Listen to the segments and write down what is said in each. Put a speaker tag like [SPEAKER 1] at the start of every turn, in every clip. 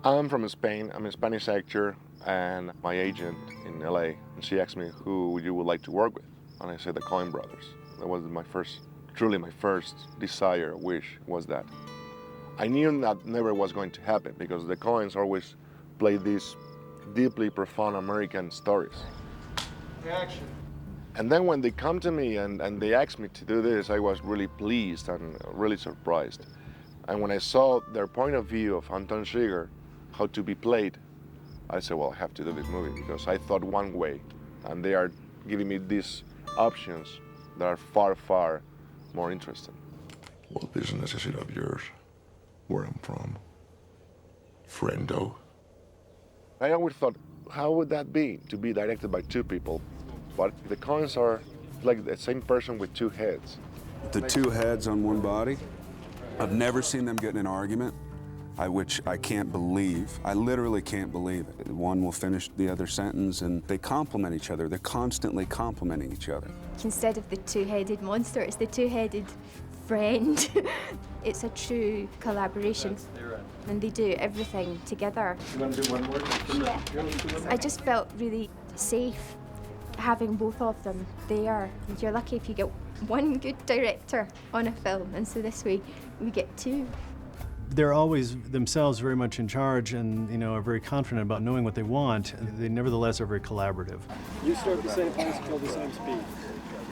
[SPEAKER 1] I'm from Spain. I'm a Spanish actor, and my agent in LA, and she asked me who you would like to work with, and I said the Coen Brothers. That was my first, truly my first desire, wish was that. I knew that never was going to happen because the Coens always play these deeply profound American stories.
[SPEAKER 2] Action.
[SPEAKER 1] And then when they come to me and they asked me to do this, I was really pleased and really surprised. And when I saw their point of view of Anton Chigurh, how to be played, I said, well, I have to do this movie because I thought one way, and they are giving me these options that are far, far more interesting.
[SPEAKER 3] What business is it of yours? Where I'm from? Friendo?
[SPEAKER 1] I always thought, how would that be to be directed by two people? But the Coens are like the same person with two heads.
[SPEAKER 4] The two heads on one body. I've never seen them get in an argument, which I can't believe. I literally can't believe it. One will finish the other sentence, and they complement each other. They're constantly complimenting each other.
[SPEAKER 5] Instead of the two-headed monster, it's the two-headed friend. It's a true collaboration, and they do everything together.
[SPEAKER 2] You want to do one more?
[SPEAKER 5] Yeah. I just felt really safe having both of them there. You're lucky if you get one good director on a film, and so this way we get two.
[SPEAKER 6] They're always themselves very much in charge and, are very confident about knowing what they want. They nevertheless are very collaborative.
[SPEAKER 2] You start at the same place, kill the same speed.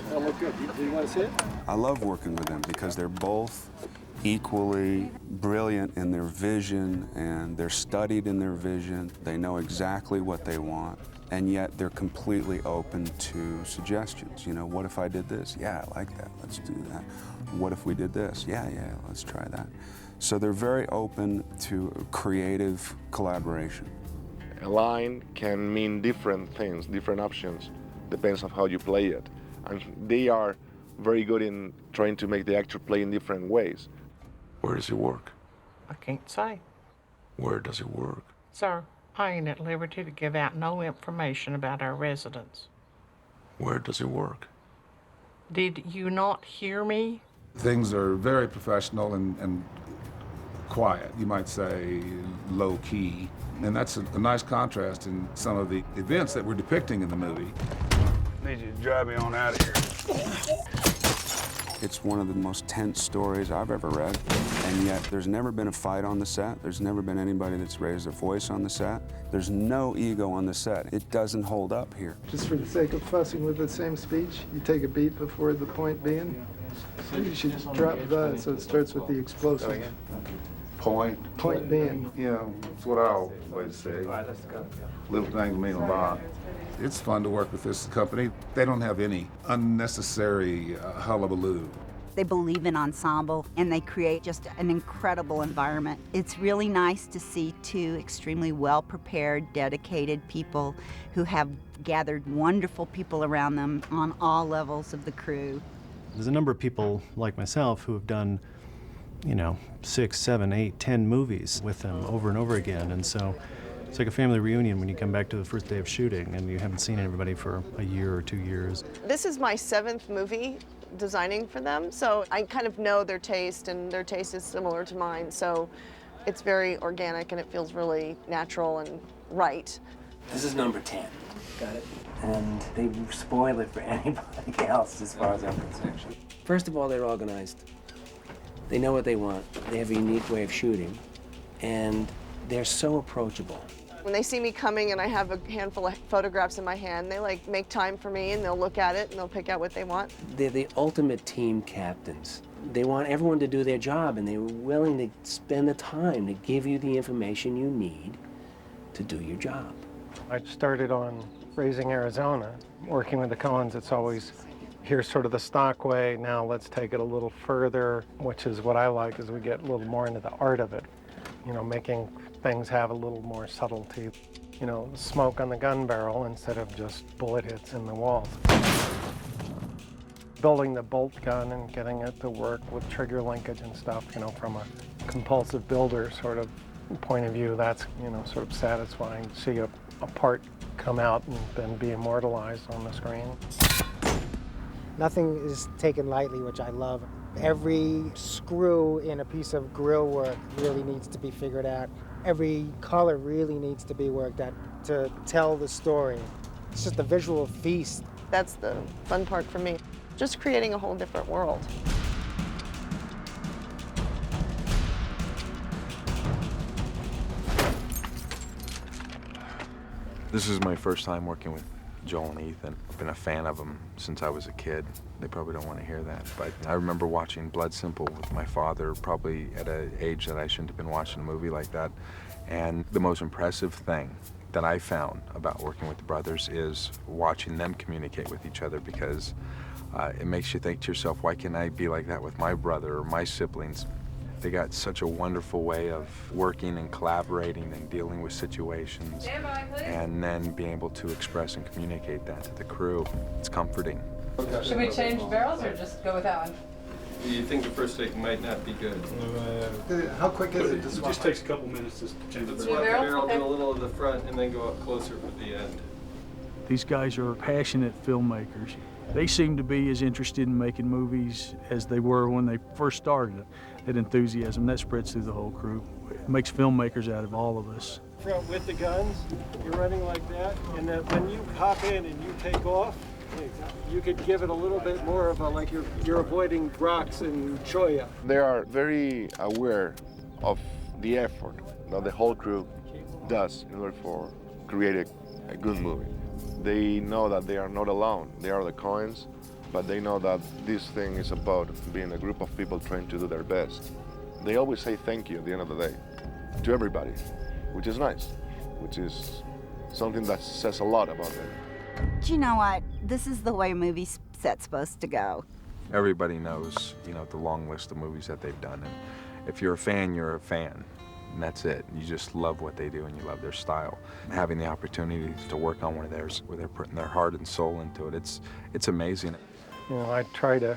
[SPEAKER 2] That'll look good. Do you want to see it?
[SPEAKER 4] I love working with them because they're both equally brilliant in their vision, and they're studied in their vision. They know exactly what they want, and yet they're completely open to suggestions. What if I did this? Yeah, I like that. Let's do that. What if we did this? Yeah, let's try that. So they're very open to creative collaboration.
[SPEAKER 1] A line can mean different things, different options, depends on how you play it. And they are very good in trying to make the actor play in different ways.
[SPEAKER 3] Where does he work?
[SPEAKER 7] I can't say.
[SPEAKER 3] Where does he work?
[SPEAKER 7] Sir, I ain't at liberty to give out no information about our residents.
[SPEAKER 3] Where does he work?
[SPEAKER 7] Did you not hear me?
[SPEAKER 8] Things are very professional and quiet, you might say low key. And that's a nice contrast in some of the events that we're depicting in the movie.
[SPEAKER 9] I need you to drive me on out of here.
[SPEAKER 4] It's one of the most tense stories I've ever read, and yet there's never been a fight on the set. There's never been anybody that's raised their voice on the set. There's no ego on the set. It doesn't hold up here.
[SPEAKER 10] Just for the sake of fussing with the same speech, you take a beat before the point being. You should drop the so it starts with the explosive. Point being.
[SPEAKER 8] Yeah, that's what I always say. Little things mean a lot. It's fun to work with this company. They don't have any unnecessary hullabaloo.
[SPEAKER 11] They believe in ensemble, and they create just an incredible environment. It's really nice to see two extremely well-prepared, dedicated people who have gathered wonderful people around them on all levels of the crew.
[SPEAKER 6] There's a number of people like myself who have done, 6, 7, 8, 10 movies with them over and over again, and so it's like a family reunion when you come back to the first day of shooting and you haven't seen everybody for a year or 2 years.
[SPEAKER 12] This is my 7th movie designing for them, so I kind of know their taste, and their taste is similar to mine, so it's very organic and it feels really natural and right.
[SPEAKER 13] This is number 10. Got it? And they spoil it for anybody else as far as I'm concerned. First of all, they're organized. They know what they want. They have a unique way of shooting, and they're so approachable.
[SPEAKER 12] When they see me coming and I have a handful of photographs in my hand, they make time for me, and they'll look at it and they'll pick out what they want.
[SPEAKER 13] They're the ultimate team captains. They want everyone to do their job, and they're willing to spend the time to give you the information you need to do your job.
[SPEAKER 2] I started on Raising Arizona. Working with the Coens, it's always, here's sort of the stock way, now let's take it a little further, which is what I like, as we get a little more into the art of it. Making things have a little more subtlety. Smoke on the gun barrel instead of just bullet hits in the walls. Building the bolt gun and getting it to work with trigger linkage and stuff, from a compulsive builder sort of point of view, that's, sort of satisfying to see a part come out and then be immortalized on the screen.
[SPEAKER 14] Nothing is taken lightly, which I love. Every screw in a piece of grill work really needs to be figured out Every color really needs to be worked at to tell the story. It's just a visual feast.
[SPEAKER 12] That's the fun part for me, just creating a whole different world.
[SPEAKER 15] This is my first time working with Joel and Ethan. I've been a fan of them since I was a kid. They probably don't want to hear that, but I remember watching Blood Simple with my father, probably at an age that I shouldn't have been watching a movie like that. And the most impressive thing that I found about working with the brothers is watching them communicate with each other, because it makes you think to yourself, why can't I be like that with my brother or my siblings? They got such a wonderful way of working and collaborating and dealing with situations, and then being able to express and communicate that to the crew. It's comforting.
[SPEAKER 16] Should we change barrels or just go with that one?
[SPEAKER 17] You think the first take might not be good?
[SPEAKER 10] How quick is it to
[SPEAKER 9] It
[SPEAKER 10] swap?
[SPEAKER 9] just takes a couple minutes to change the
[SPEAKER 17] Let's
[SPEAKER 9] barrel.
[SPEAKER 17] swap the barrel
[SPEAKER 16] Okay.
[SPEAKER 17] in a little of the front and then go up closer for the end.
[SPEAKER 18] These guys are passionate filmmakers. They seem to be as interested in making movies as they were when they first started. That enthusiasm, that spreads through the whole crew. It makes filmmakers out of all of us.
[SPEAKER 2] Front with the guns, you're running like that, and then when you hop in and you take off, you could give it a little bit more of a, like you're avoiding rocks and cholla.
[SPEAKER 1] They are very aware of the effort that the whole crew does in order for create a good movie. They know that they are not alone. They are the Coens, but they know that this thing is about being a group of people trying to do their best. They always say thank you at the end of the day to everybody, which is nice, which is something that says a lot about them.
[SPEAKER 11] Do you know what? This is the way a movie set's supposed to go.
[SPEAKER 15] Everybody knows, you know, the long list of movies that they've done, and if you're a fan, you're a fan. And that's it. You just love what they do and you love their style. Having the opportunity to work on one of theirs where they're putting their heart and soul into it, it's amazing.
[SPEAKER 2] You know, I try to,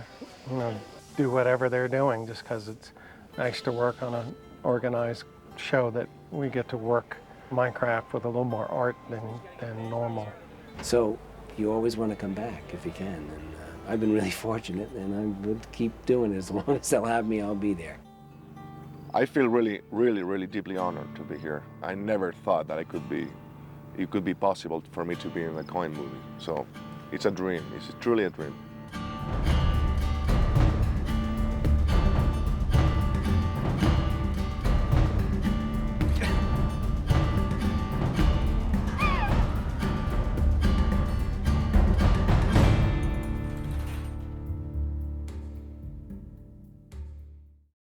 [SPEAKER 2] do whatever they're doing just because it's nice to work on an organized show that we get to work my craft with a little more art than normal.
[SPEAKER 13] So you always want to come back if you can, and I've been really fortunate, and I would keep doing it. As long as they'll have me, I'll be there.
[SPEAKER 1] I feel really, really, really deeply honored to be here. I never thought that it could be possible for me to be in a Coen movie. So it's a dream. It's truly a dream.